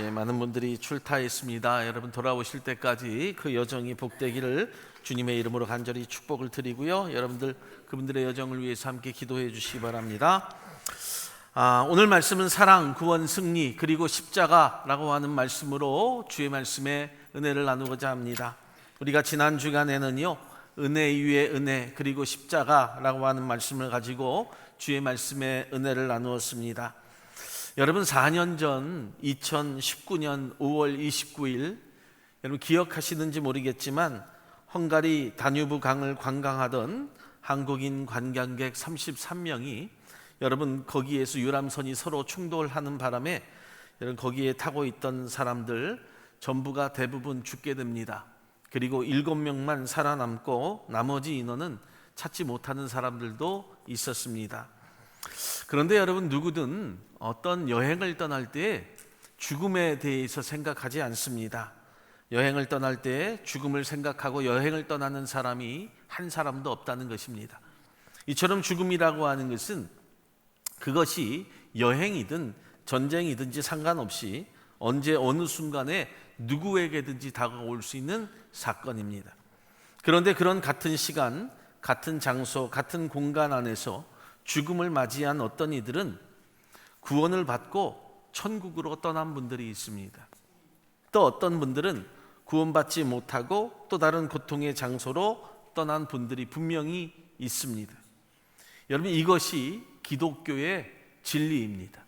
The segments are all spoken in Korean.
많은 분들이 출타했습니다. 여러분 돌아오실 때까지 그 여정이 복되기를 주님의 이름으로 간절히 축복을 드리고요. 여러분들 그분들의 여정을 위해서 함께 기도해 주시기 바랍니다. 오늘 말씀은 사랑, 구원, 승리 그리고 십자가라고 하는 말씀으로 주의 말씀에 은혜를 나누고자 합니다. 우리가 지난 주간에는요, 은혜 위에 은혜 그리고 십자가라고 하는 말씀을 가지고 주의 말씀에 은혜를 나누었습니다. 여러분 4년 전 2019년 5월 29일 여러분 기억하시는지 모르겠지만 헝가리 다뉴브 강을 관광하던 한국인 관광객 33명이 여러분 거기에서 유람선이 서로 충돌하는 바람에 여러분 거기에 타고 있던 사람들 전부가 대부분 죽게 됩니다. 그리고 7명만 살아남고 나머지 인원은 찾지 못하는 사람들도 있었습니다. 그런데 여러분 누구든 어떤 여행을 떠날 때 죽음에 대해서 생각하지 않습니다. 여행을 떠날 때 죽음을 생각하고 여행을 떠나는 사람이 한 사람도 없다는 것입니다. 이처럼 죽음이라고 하는 것은 그것이 여행이든 전쟁이든지 상관없이 언제 어느 순간에 누구에게든지 다가올 수 있는 사건입니다. 그런데 그런 같은 시간, 같은 장소, 같은 공간 안에서 죽음을 맞이한 어떤 이들은 구원을 받고 천국으로 떠난 분들이 있습니다. 또 어떤 분들은 구원받지 못하고 또 다른 고통의 장소로 떠난 분들이 분명히 있습니다. 여러분 이것이 기독교의 진리입니다.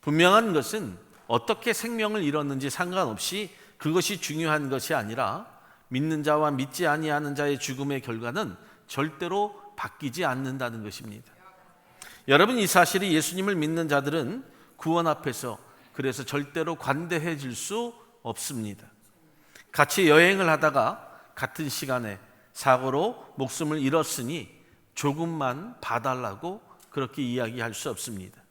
분명한 것은 어떻게 생명을 잃었는지 상관없이 그것이 중요한 것이 아니라 믿는 자와 믿지 아니하는 자의 죽음의 결과는 절대로 바뀌지 않는다는 것입니다. 여러분 이 사실이 예수님을 믿는 자들은 구원 앞에서 그래서 절대로 관대해질 수 없습니다. 같이 여행을 하다가 같은 시간에 사고로 목숨을 잃었으니 조금만 봐달라고 그렇게 이야기할 수 없습니다.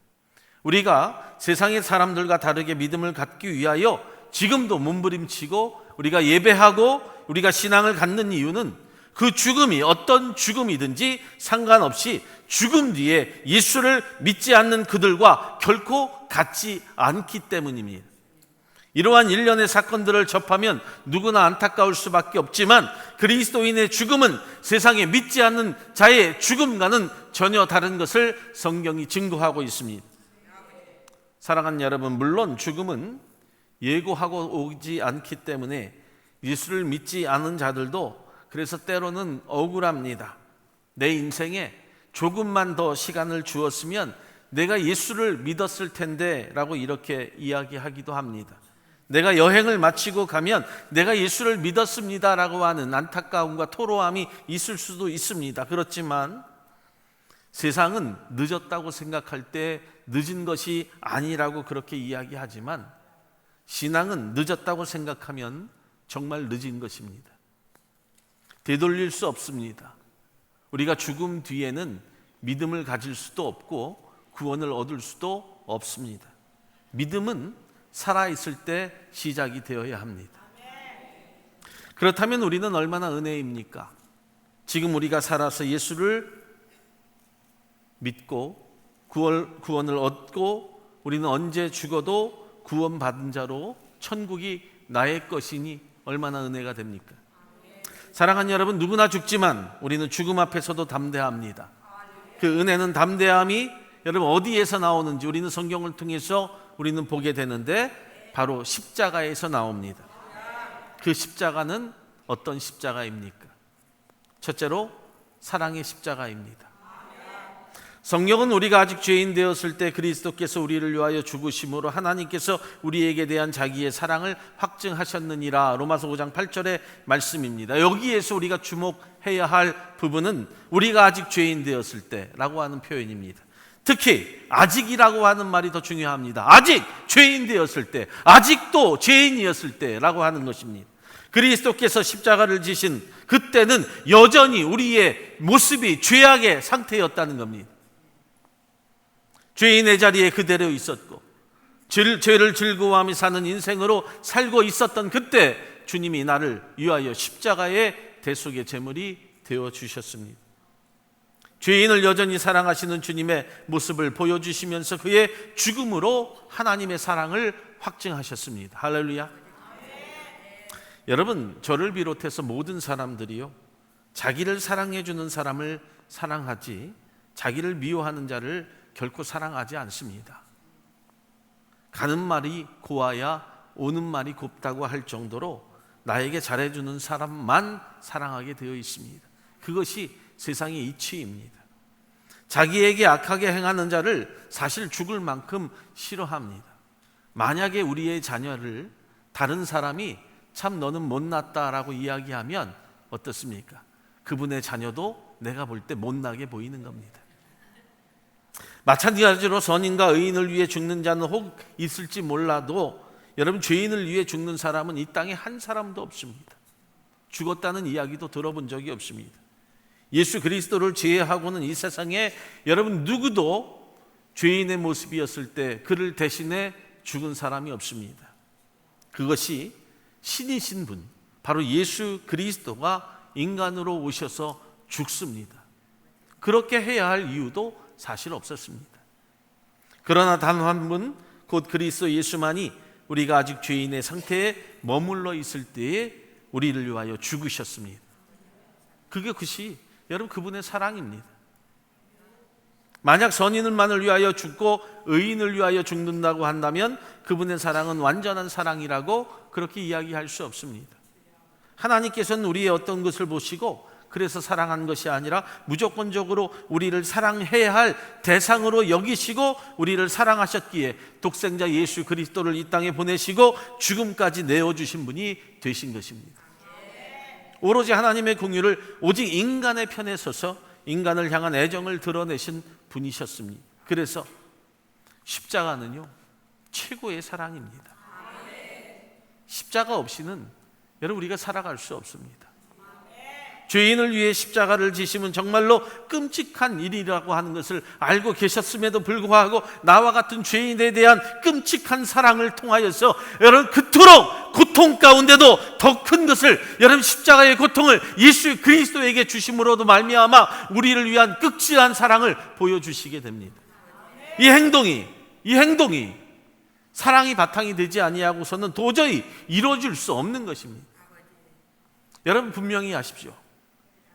우리가 세상의 사람들과 다르게 믿음을 갖기 위하여 지금도 몸부림치고 우리가 예배하고 우리가 신앙을 갖는 이유는 그 죽음이 어떤 죽음이든지 상관없이 죽음 뒤에 예수를 믿지 않는 그들과 결코 같지 않기 때문입니다. 이러한 일련의 사건들을 접하면 누구나 안타까울 수밖에 없지만 그리스도인의 죽음은 세상에 믿지 않는 자의 죽음과는 전혀 다른 것을 성경이 증거하고 있습니다. 사랑하는 여러분, 물론 죽음은 예고하고 오지 않기 때문에 예수를 믿지 않은 자들도 그래서 때로는 억울합니다. 내 인생에 조금만 더 시간을 주었으면 내가 예수를 믿었을 텐데 라고 이렇게 이야기하기도 합니다. 내가 여행을 마치고 가면 내가 예수를 믿었습니다 라고 하는 안타까움과 토로함이 있을 수도 있습니다. 그렇지만 세상은 늦었다고 생각할 때 늦은 것이 아니라고 그렇게 이야기하지만 신앙은 늦었다고 생각하면 정말 늦은 것입니다. 되돌릴 수 없습니다. 우리가 죽음 뒤에는 믿음을 가질 수도 없고 구원을 얻을 수도 없습니다. 믿음은 살아있을 때 시작이 되어야 합니다. 그렇다면 우리는 얼마나 은혜입니까? 지금 우리가 살아서 예수를 믿고 구원을 얻고 우리는 언제 죽어도 구원받은 자로 천국이 나의 것이니 얼마나 은혜가 됩니까? 사랑하는 여러분, 누구나 죽지만 우리는 죽음 앞에서도 담대합니다. 그 은혜는 담대함이 여러분 어디에서 나오는지 우리는 성경을 통해서 우리는 보게 되는데 바로 십자가에서 나옵니다. 그 십자가는 어떤 십자가입니까? 첫째로 사랑의 십자가입니다. 성경은 우리가 아직 죄인 되었을 때 그리스도께서 우리를 위하여 죽으심으로 하나님께서 우리에게 대한 자기의 사랑을 확증하셨느니라 로마서 5장 8절의 말씀입니다. 여기에서 우리가 주목해야 할 부분은 우리가 아직 죄인 되었을 때라고 하는 표현입니다. 특히 아직이라고 하는 말이 더 중요합니다. 아직 죄인 되었을 때, 아직도 죄인이었을 때라고 하는 것입니다. 그리스도께서 십자가를 지신 그때는 여전히 우리의 모습이 죄악의 상태였다는 겁니다. 죄인의 자리에 그대로 있었고 죄를 즐거워하며 사는 인생으로 살고 있었던 그때 주님이 나를 위하여 십자가의 대속의 제물이 되어주셨습니다. 죄인을 여전히 사랑하시는 주님의 모습을 보여주시면서 그의 죽음으로 하나님의 사랑을 확증하셨습니다. 할렐루야. 여러분, 저를 비롯해서 모든 사람들이요, 자기를 사랑해주는 사람을 사랑하지 자기를 미워하는 자를 결코 사랑하지 않습니다. 가는 말이 고와야 오는 말이 곱다고 할 정도로 나에게 잘해주는 사람만 사랑하게 되어 있습니다. 그것이 세상의 이치입니다. 자기에게 악하게 행하는 자를 사실 죽을 만큼 싫어합니다. 만약에 우리의 자녀를 다른 사람이 참 너는 못났다라고 이야기하면 어떻습니까? 그분의 자녀도 내가 볼 때 못나게 보이는 겁니다. 마찬가지로 선인과 의인을 위해 죽는 자는 혹 있을지 몰라도 여러분, 죄인을 위해 죽는 사람은 이 땅에 한 사람도 없습니다. 죽었다는 이야기도 들어본 적이 없습니다. 예수 그리스도를 제외하고는 이 세상에 여러분 누구도 죄인의 모습이었을 때 그를 대신해 죽은 사람이 없습니다. 그것이 신이신 분, 바로 예수 그리스도가 인간으로 오셔서 죽습니다. 그렇게 해야 할 이유도 사실 없었습니다. 그러나 단 한 분, 곧 그리스도 예수만이 우리가 아직 죄인의 상태에 머물러 있을 때에 우리를 위하여 죽으셨습니다. 그것이 여러분 그분의 사랑입니다. 만약 선인만을 위하여 죽고 의인을 위하여 죽는다고 한다면 그분의 사랑은 완전한 사랑이라고 그렇게 이야기할 수 없습니다. 하나님께서는 우리의 어떤 것을 보시고 그래서 사랑한 것이 아니라 무조건적으로 우리를 사랑해야 할 대상으로 여기시고 우리를 사랑하셨기에 독생자 예수 그리스도를 이 땅에 보내시고 죽음까지 내어주신 분이 되신 것입니다. 오로지 하나님의 긍휼을 오직 인간의 편에 서서 인간을 향한 애정을 드러내신 분이셨습니다. 그래서 십자가는요, 최고의 사랑입니다. 십자가 없이는 여러분 우리가 살아갈 수 없습니다. 죄인을 위해 십자가를 지심은 정말로 끔찍한 일이라고 하는 것을 알고 계셨음에도 불구하고 나와 같은 죄인에 대한 끔찍한 사랑을 통하여서 여러분 그토록 고통 가운데도 더 큰 것을 여러분 십자가의 고통을 예수 그리스도에게 주심으로도 말미암아 우리를 위한 극진한 사랑을 보여주시게 됩니다. 이 행동이 사랑이 바탕이 되지 아니하고서는 도저히 이루어질 수 없는 것입니다. 여러분 분명히 아십시오.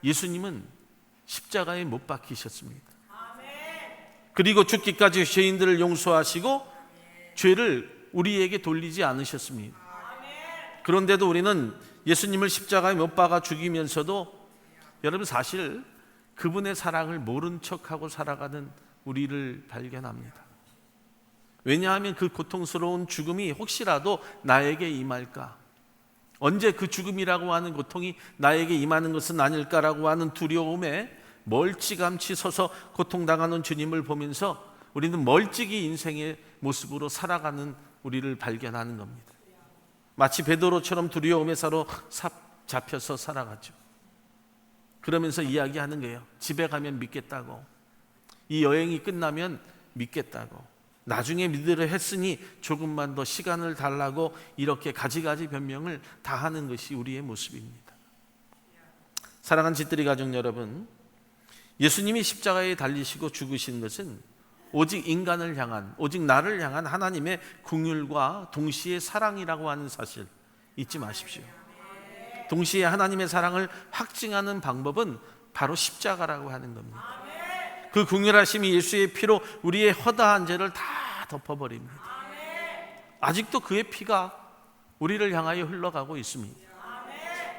예수님은 십자가에 못 박히셨습니다. 그리고 죽기까지 죄인들을 용서하시고 죄를 우리에게 돌리지 않으셨습니다. 그런데도 우리는 예수님을 십자가에 못 박아 죽이면서도 여러분 사실 그분의 사랑을 모른 척하고 살아가는 우리를 발견합니다. 왜냐하면 그 고통스러운 죽음이 혹시라도 나에게 임할까, 언제 그 죽음이라고 하는 고통이 나에게 임하는 것은 아닐까라고 하는 두려움에 멀찌감치 서서 고통당하는 주님을 보면서 우리는 멀찍이 인생의 모습으로 살아가는 우리를 발견하는 겁니다. 마치 베드로처럼 두려움에 잡혀서 살아가죠. 그러면서 이야기하는 거예요. 집에 가면 믿겠다고, 이 여행이 끝나면 믿겠다고, 나중에 믿으려 했으니 조금만 더 시간을 달라고 이렇게 가지가지 변명을 다 하는 것이 우리의 모습입니다. 사랑하는 집들이 가족 여러분, 예수님이 십자가에 달리시고 죽으신 것은 오직 인간을 향한, 오직 나를 향한 하나님의 긍휼과 동시에 사랑이라고 하는 사실 잊지 마십시오. 동시에 하나님의 사랑을 확증하는 방법은 바로 십자가라고 하는 겁니다. 그 긍휼하심이 예수의 피로 우리의 허다한 죄를 다 덮어버립니다. 아직도 그의 피가 우리를 향하여 흘러가고 있습니다.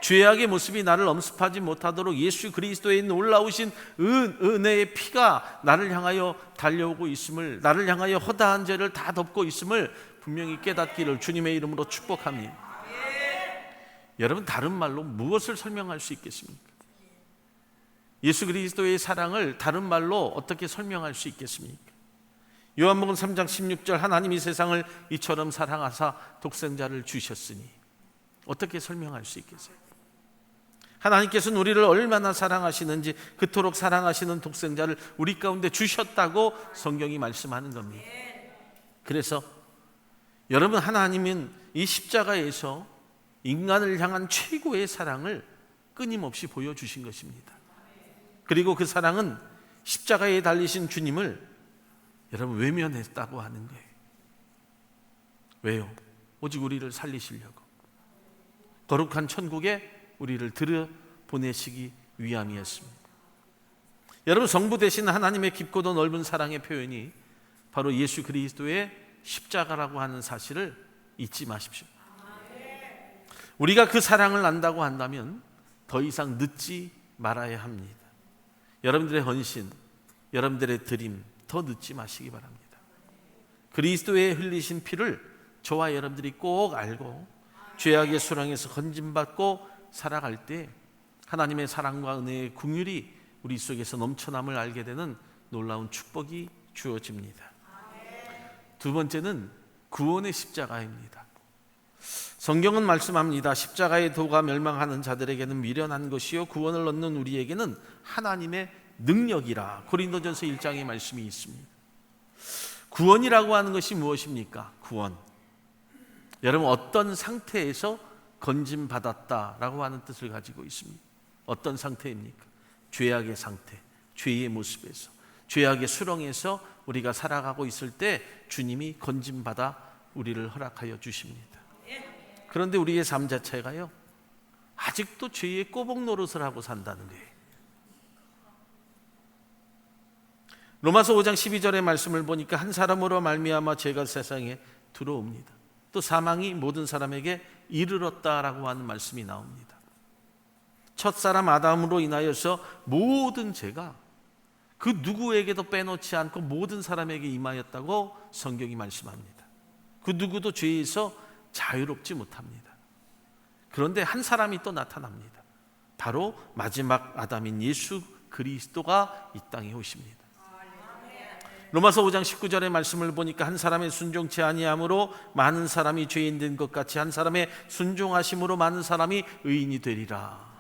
죄악의 모습이 나를 엄습하지 못하도록 예수 그리스도에 놀라우신 은혜의 피가 나를 향하여 달려오고 있음을, 나를 향하여 허다한 죄를 다 덮고 있음을 분명히 깨닫기를 주님의 이름으로 축복합니다. 여러분 다른 말로 무엇을 설명할 수 있겠습니까? 예수 그리스도의 사랑을 다른 말로 어떻게 설명할 수 있겠습니까? 요한복음 3장 16절 하나님이 세상을 이처럼 사랑하사 독생자를 주셨으니 어떻게 설명할 수 있겠어요? 하나님께서는 우리를 얼마나 사랑하시는지 그토록 사랑하시는 독생자를 우리 가운데 주셨다고 성경이 말씀하는 겁니다. 그래서 여러분 하나님은 이 십자가에서 인간을 향한 최고의 사랑을 끊임없이 보여주신 것입니다. 그리고 그 사랑은 십자가에 달리신 주님을 여러분 외면했다고 하는 거예요. 왜요? 오직 우리를 살리시려고, 거룩한 천국에 우리를 들여보내시기 위함이었습니다. 여러분, 성부 되신 하나님의 깊고도 넓은 사랑의 표현이 바로 예수 그리스도의 십자가라고 하는 사실을 잊지 마십시오. 우리가 그 사랑을 안다고 한다면 더 이상 늦지 말아야 합니다. 여러분들의 헌신, 여러분들의 드림 더 늦지 마시기 바랍니다. 그리스도의 흘리신 피를 저와 여러분들이 꼭 알고 죄악의 수렁에서 건짐받고 살아갈 때 하나님의 사랑과 은혜의 긍휼이 우리 속에서 넘쳐남을 알게 되는 놀라운 축복이 주어집니다. 두 번째는 구원의 십자가입니다. 성경은 말씀합니다. 십자가의 도가 멸망하는 자들에게는 미련한 것이요 구원을 얻는 우리에게는 하나님의 능력이라. 고린도전서 1장의 말씀이 있습니다. 구원이라고 하는 것이 무엇입니까? 구원, 여러분 어떤 상태에서 건짐받았다라고 하는 뜻을 가지고 있습니다. 어떤 상태입니까? 죄악의 상태, 죄의 모습에서, 죄악의 수렁에서 우리가 살아가고 있을 때 주님이 건짐받아 우리를 허락하여 주십니다. 그런데 우리의 삶 자체가요, 아직도 죄의 꼬복 노릇을 하고 산다는 거예요. 로마서 5장 12절의 말씀을 보니까 한 사람으로 말미암아 죄가 세상에 들어옵니다. 또 사망이 모든 사람에게 이르렀다라고 하는 말씀이 나옵니다. 첫사람 아담으로 인하여서 모든 죄가 그 누구에게도 빼놓지 않고 모든 사람에게 임하였다고 성경이 말씀합니다. 그 누구도 죄에서 자유롭지 못합니다. 그런데 한 사람이 또 나타납니다. 바로 마지막 아담인 예수 그리스도가 이 땅에 오십니다. 로마서 5장 19절의 말씀을 보니까 한 사람의 순종치 아니함으로 많은 사람이 죄인 된 것 같이 한 사람의 순종하심으로 많은 사람이 의인이 되리라.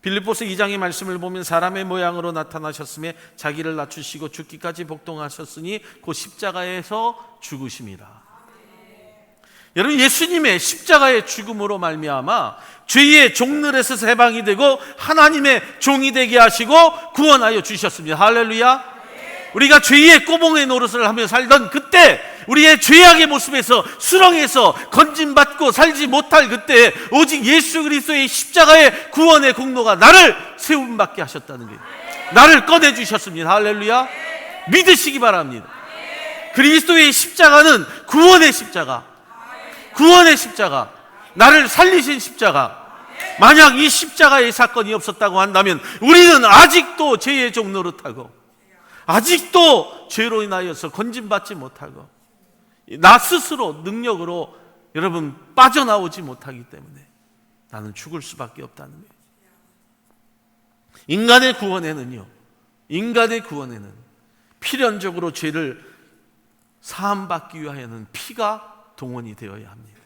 빌립보서 2장의 말씀을 보면 사람의 모양으로 나타나셨음에 자기를 낮추시고 죽기까지 복종하셨으니 곧 십자가에서 죽으심이라. 여러분, 예수님의 십자가의 죽음으로 말미암아 죄의 종들에서 해방이 되고 하나님의 종이 되게 하시고 구원하여 주셨습니다. 할렐루야. 우리가 죄의 꼬봉의 노릇을 하며 살던 그때, 우리의 죄악의 모습에서 수렁에서 건짐받고 살지 못할 그때 오직 예수 그리스도의 십자가의 구원의 공로가 나를 세움받게 하셨다는 거예요. 나를 꺼내주셨습니다. 할렐루야. 믿으시기 바랍니다. 그리스도의 십자가는 구원의 십자가, 구원의 십자가, 나를 살리신 십자가. 만약 이 십자가의 사건이 없었다고 한다면 우리는 아직도 죄의 종 노릇하고 아직도 죄로 인하여서 건짐받지 못하고 나 스스로 능력으로 여러분 빠져나오지 못하기 때문에 나는 죽을 수밖에 없다는 거예요. 인간의 구원에는요, 인간의 구원에는 필연적으로 죄를 사함받기 위하여는 피가 동원이 되어야 합니다.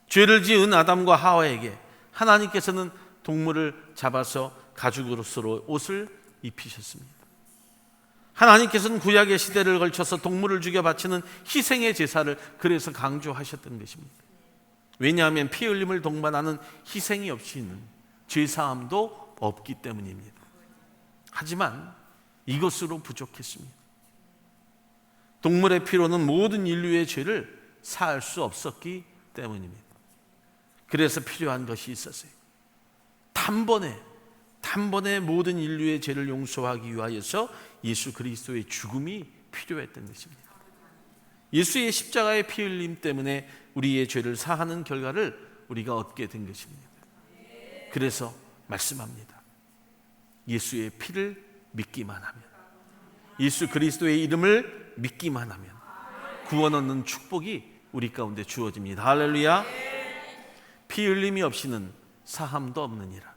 죄를 지은 아담과 하와에게 하나님께서는 동물을 잡아서 가죽으로서 옷을 입히셨습니다. 하나님께서는 구약의 시대를 걸쳐서 동물을 죽여 바치는 희생의 제사를 그래서 강조하셨던 것입니다. 왜냐하면 피 흘림을 동반하는 희생이 없이는 죄사함도 없기 때문입니다. 하지만 이것으로 부족했습니다. 동물의 피로는 모든 인류의 죄를 사할 수 없었기 때문입니다. 그래서 필요한 것이 있었어요. 단번에 모든 인류의 죄를 용서하기 위하여서 예수 그리스도의 죽음이 필요했던 것입니다. 예수의 십자가의 피 흘림 때문에 우리의 죄를 사하는 결과를 우리가 얻게 된 것입니다. 그래서 말씀합니다. 예수의 피를 믿기만 하면, 예수 그리스도의 이름을 믿기만 하면 구원 얻는 축복이 우리 가운데 주어집니다. 할렐루야. 피 흘림이 없이는 사함도 없느니라.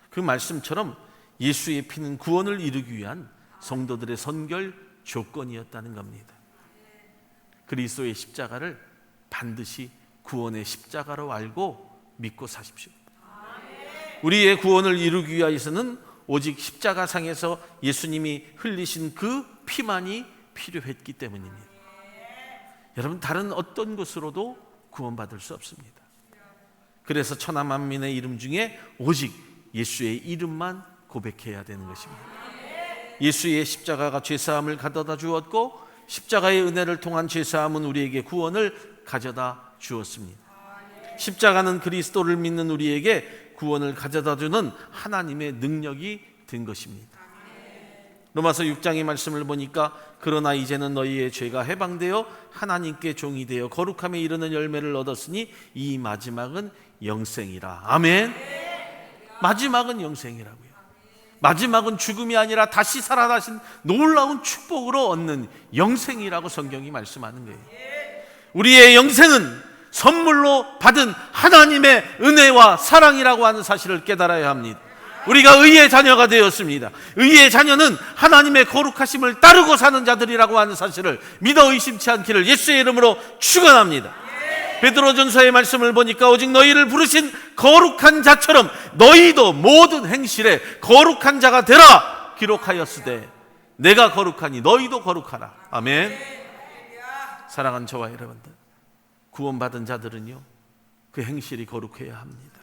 그 말씀처럼 예수의 피는 구원을 이루기 위한 성도들의 선결 조건이었다는 겁니다. 그리스도의 십자가를 반드시 구원의 십자가로 알고 믿고 사십시오. 우리의 구원을 이루기 위해서는 오직 십자가상에서 예수님이 흘리신 그 피만이 필요했기 때문입니다. 여러분, 다른 어떤 것으로도 구원받을 수 없습니다. 그래서 천하 만민의 이름 중에 오직 예수의 이름만 고백해야 되는 것입니다. 예수의 십자가가 죄사함을 가져다 주었고 십자가의 은혜를 통한 죄사함은 우리에게 구원을 가져다 주었습니다. 십자가는 그리스도를 믿는 우리에게 구원을 가져다 주는 하나님의 능력이 된 것입니다. 로마서 6장의 말씀을 보니까 그러나 이제는 너희의 죄가 해방되어 하나님께 종이 되어 거룩함에 이르는 열매를 얻었으니 이 마지막은 영생이라. 아멘. 마지막은 영생이라고요. 마지막은 죽음이 아니라 다시 살아나신 놀라운 축복으로 얻는 영생이라고 성경이 말씀하는 거예요. 우리의 영생은 선물로 받은 하나님의 은혜와 사랑이라고 하는 사실을 깨달아야 합니다. 우리가 의의 자녀가 되었습니다. 의의 자녀는 하나님의 거룩하심을 따르고 사는 자들이라고 하는 사실을 믿어 의심치 않기를 예수의 이름으로 축원합니다. 베드로전서의 말씀을 보니까 오직 너희를 부르신 거룩한 자처럼 너희도 모든 행실에 거룩한 자가 되라 기록하였으되 내가 거룩하니 너희도 거룩하라. 아멘. 사랑하는 저와 여러분들, 구원받은 자들은요 그 행실이 거룩해야 합니다.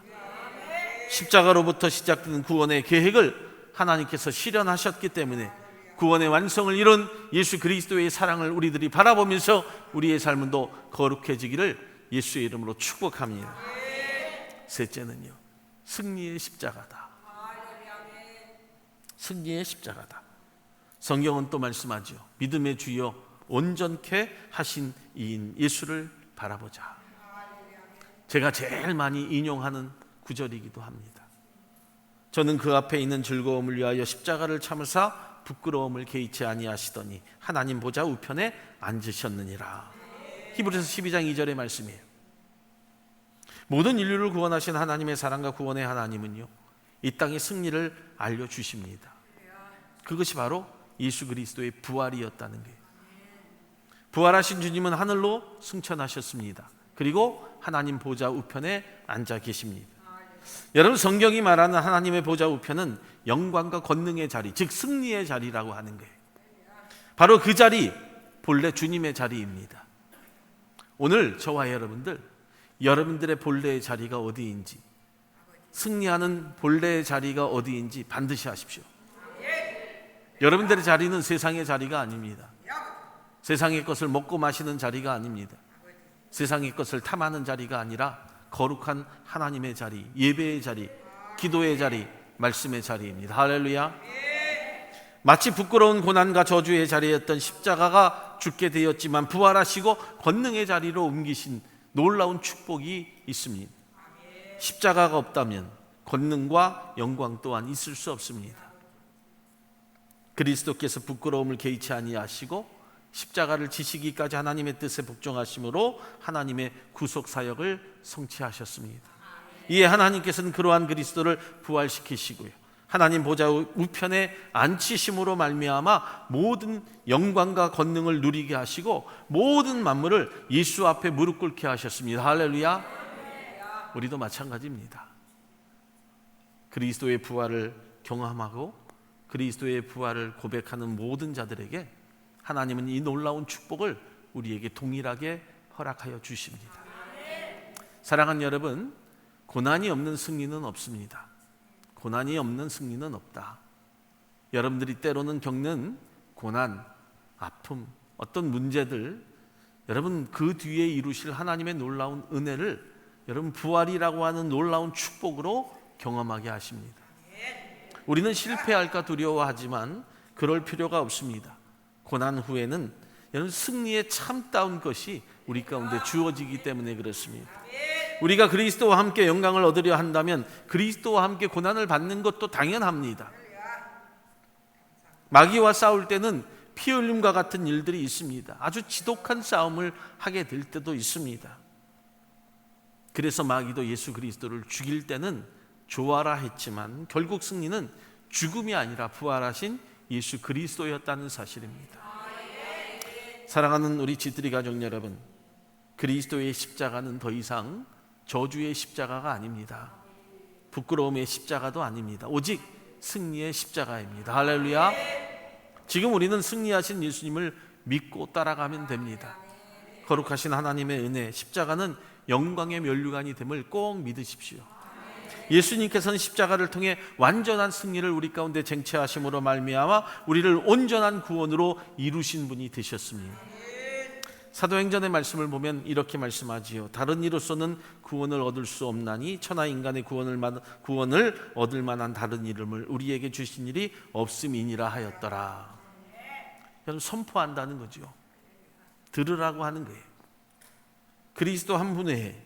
십자가로부터 시작된 구원의 계획을 하나님께서 실현하셨기 때문에 구원의 완성을 이룬 예수 그리스도의 사랑을 우리들이 바라보면서 우리의 삶은 더 거룩해지기를 예수의 이름으로 축복합니다. 셋째는요, 승리의 십자가다. 승리의 십자가다. 성경은 또 말씀하죠. 믿음의 주여 온전케 하신 이인 예수를 바라보자. 제가 제일 많이 인용하는 구절이기도 합니다. 저는 그 앞에 있는 즐거움을 위하여 십자가를 참으사 부끄러움을 개의치 아니하시더니 하나님 보좌 우편에 앉으셨느니라. 히브리서 12장 2절의 말씀이에요. 모든 인류를 구원하신 하나님의 사랑과 구원의 하나님은요 이 땅의 승리를 알려주십니다. 그것이 바로 예수 그리스도의 부활이었다는 거예요. 부활하신 주님은 하늘로 승천하셨습니다. 그리고 하나님 보좌 우편에 앉아 계십니다. 여러분, 성경이 말하는 하나님의 보좌 우편은 영광과 권능의 자리, 즉 승리의 자리라고 하는 거예요. 바로 그 자리, 본래 주님의 자리입니다. 오늘 저와 여러분들, 여러분들의 본래의 자리가 어디인지, 승리하는 본래의 자리가 어디인지 반드시 아십시오. 여러분들의 자리는 세상의 자리가 아닙니다. 세상의 것을 먹고 마시는 자리가 아닙니다. 세상의 것을 탐하는 자리가 아니라 거룩한 하나님의 자리, 예배의 자리, 기도의 자리, 말씀의 자리입니다. 할렐루야. 마치 부끄러운 고난과 저주의 자리였던 십자가가 죽게 되었지만 부활하시고 권능의 자리로 옮기신 놀라운 축복이 있습니다. 십자가가 없다면 권능과 영광 또한 있을 수 없습니다. 그리스도께서 부끄러움을 개의치 아니하시고 십자가를 지시기까지 하나님의 뜻에 복종하심으로 하나님의 구속 사역을 성취하셨습니다. 이에 하나님께서는 그러한 그리스도를 부활시키시고요, 하나님 보좌 우편에 앉히심으로 말미암아 모든 영광과 권능을 누리게 하시고 모든 만물을 예수 앞에 무릎 꿇게 하셨습니다. 할렐루야. 우리도 마찬가지입니다. 그리스도의 부활을 경험하고 그리스도의 부활을 고백하는 모든 자들에게 하나님은 이 놀라운 축복을 우리에게 동일하게 허락하여 주십니다. 사랑하는 여러분, 고난이 없는 승리는 없습니다. 고난이 없는 승리는 없다. 여러분들이 때로는 겪는 고난, 아픔, 어떤 문제들, 여러분 그 뒤에 이루실 하나님의 놀라운 은혜를 여러분 부활이라고 하는 놀라운 축복으로 경험하게 하십니다. 우리는 실패할까 두려워하지만 그럴 필요가 없습니다. 고난 후에는 여러분 승리의 참다운 것이 우리 가운데 주어지기 때문에 그렇습니다. 우리가 그리스도와 함께 영광을 얻으려 한다면 그리스도와 함께 고난을 받는 것도 당연합니다. 마귀와 싸울 때는 피 흘림과 같은 일들이 있습니다. 아주 지독한 싸움을 하게 될 때도 있습니다. 그래서 마귀도 예수 그리스도를 죽일 때는 좋아라 했지만 결국 승리는 죽음이 아니라 부활하신 예수 그리스도였다는 사실입니다. 사랑하는 우리 지드리 가족 여러분, 그리스도의 십자가는 더 이상 저주의 십자가가 아닙니다. 부끄러움의 십자가도 아닙니다. 오직 승리의 십자가입니다. 할렐루야. 지금 우리는 승리하신 예수님을 믿고 따라가면 됩니다. 거룩하신 하나님의 은혜, 십자가는 영광의 면류관이 됨을 꼭 믿으십시오. 예수님께서는 십자가를 통해 완전한 승리를 우리 가운데 쟁취하심으로 말미암아 우리를 온전한 구원으로 이루신 분이 되셨습니다. 사도행전의 말씀을 보면 이렇게 말씀하지요. 다른 이로서는 구원을 얻을 수 없나니 천하 인간의 구원을 얻을 만한 다른 이름을 우리에게 주신 일이 없음이니라 하였더라. 여러분, 선포한다는 거죠. 들으라고 하는 거예요. 그리스도 한 분 외에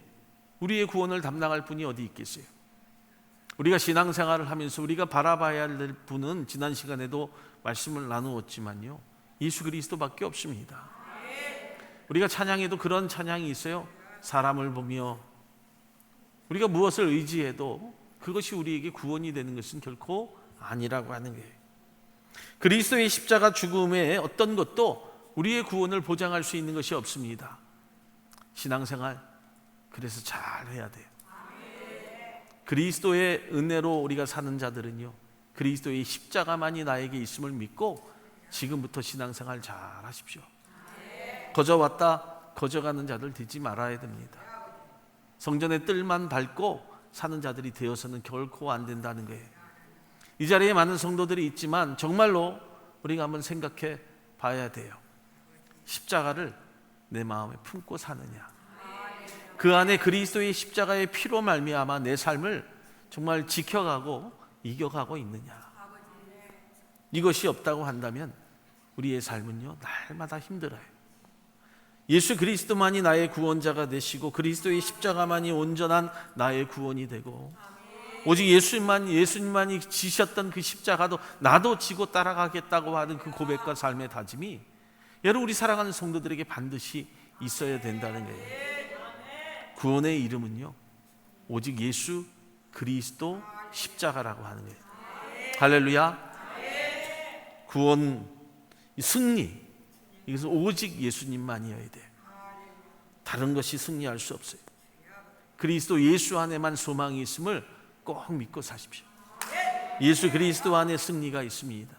우리의 구원을 담당할 분이 어디 있겠어요? 우리가 신앙생활을 하면서 우리가 바라봐야 할 분은 지난 시간에도 말씀을 나누었지만요, 예수 그리스도밖에 없습니다. 우리가 찬양에도 그런 찬양이 있어요. 사람을 보며 우리가 무엇을 의지해도 그것이 우리에게 구원이 되는 것은 결코 아니라고 하는 거예요. 그리스도의 십자가 죽음의 어떤 것도 우리의 구원을 보장할 수 있는 것이 없습니다. 신앙생활 그래서 잘 해야 돼요. 그리스도의 은혜로 우리가 사는 자들은요, 그리스도의 십자가만이 나에게 있음을 믿고 지금부터 신앙생활 잘 하십시오. 거저 왔다 거저 가는 자들 되지 말아야 됩니다. 성전의 뜰만 밟고 사는 자들이 되어서는 결코 안 된다는 거예요. 이 자리에 많은 성도들이 있지만 정말로 우리가 한번 생각해 봐야 돼요. 십자가를 내 마음에 품고 사느냐, 그 안에 그리스도의 십자가의 피로 말미암아 내 삶을 정말 지켜가고 이겨가고 있느냐. 이것이 없다고 한다면 우리의 삶은요, 날마다 힘들어요. 예수 그리스도만이 나의 구원자가 되시고 그리스도의 십자가만이 온전한 나의 구원이 되고 오직 예수님만이 지셨던 그 십자가도 나도 지고 따라가겠다고 하는 그 고백과 삶의 다짐이 여러분, 우리 사랑하는 성도들에게 반드시 있어야 된다는 거예요. 구원의 이름은요, 오직 예수 그리스도 십자가라고 하는 거예요. 할렐루야. 구원, 승리, 이것은 오직 예수님만이어야 돼요. 다른 것이 승리할 수 없어요. 그리스도 예수 안에만 소망이 있음을 꼭 믿고 사십시오. 예수 그리스도 안에 승리가 있습니다.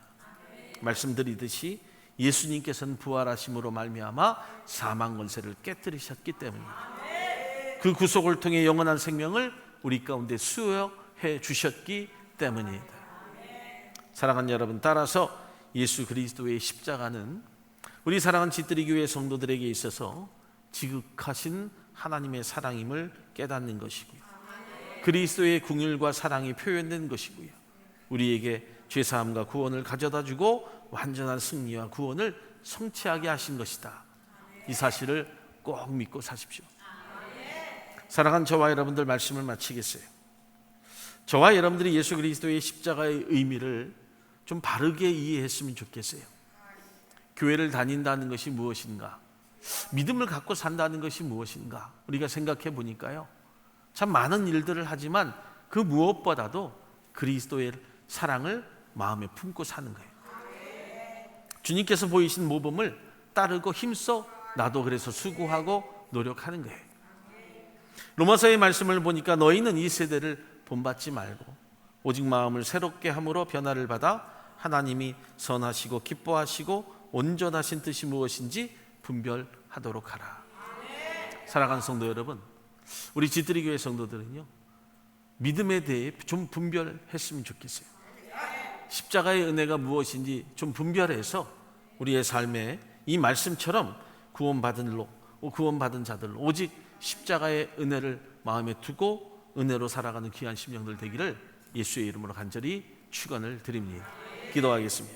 말씀드리듯이 예수님께서는 부활하심으로 말미암아 사망 권세를 깨뜨리셨기 때문입니다. 그 구속을 통해 영원한 생명을 우리 가운데 수여해 주셨기 때문입니다. 사랑하는 여러분, 따라서 예수 그리스도의 십자가는 우리 사랑하는 지뜨리 교회 성도들에게 있어서 지극하신 하나님의 사랑임을 깨닫는 것이고요, 그리스도의 긍휼과 사랑이 표현된 것이고요, 우리에게 죄사함과 구원을 가져다주고 완전한 승리와 구원을 성취하게 하신 것이다. 이 사실을 꼭 믿고 사십시오. 사랑하는 저와 여러분들, 말씀을 마치겠어요. 저와 여러분들이 예수 그리스도의 십자가의 의미를 좀 바르게 이해했으면 좋겠어요. 교회를 다닌다는 것이 무엇인가, 믿음을 갖고 산다는 것이 무엇인가, 우리가 생각해 보니까요, 참 많은 일들을 하지만 그 무엇보다도 그리스도의 사랑을 마음에 품고 사는 거예요. 주님께서 보이신 모범을 따르고 힘써 나도 그래서 수고하고 노력하는 거예요. 로마서의 말씀을 보니까 너희는 이 세대를 본받지 말고 오직 마음을 새롭게 함으로 변화를 받아 하나님이 선하시고 기뻐하시고 온전하신 뜻이 무엇인지 분별하도록 하라. 사랑하는 성도 여러분, 우리 지뜨리 교회 성도들은요, 믿음에 대해 좀 분별했으면 좋겠어요. 십자가의 은혜가 무엇인지 좀 분별해서 우리의 삶에 이 말씀처럼 구원받은 자들로 오직 십자가의 은혜를 마음에 두고 은혜로 살아가는 귀한 심령들 되기를 예수의 이름으로 간절히 축원을 드립니다. 기도하겠습니다.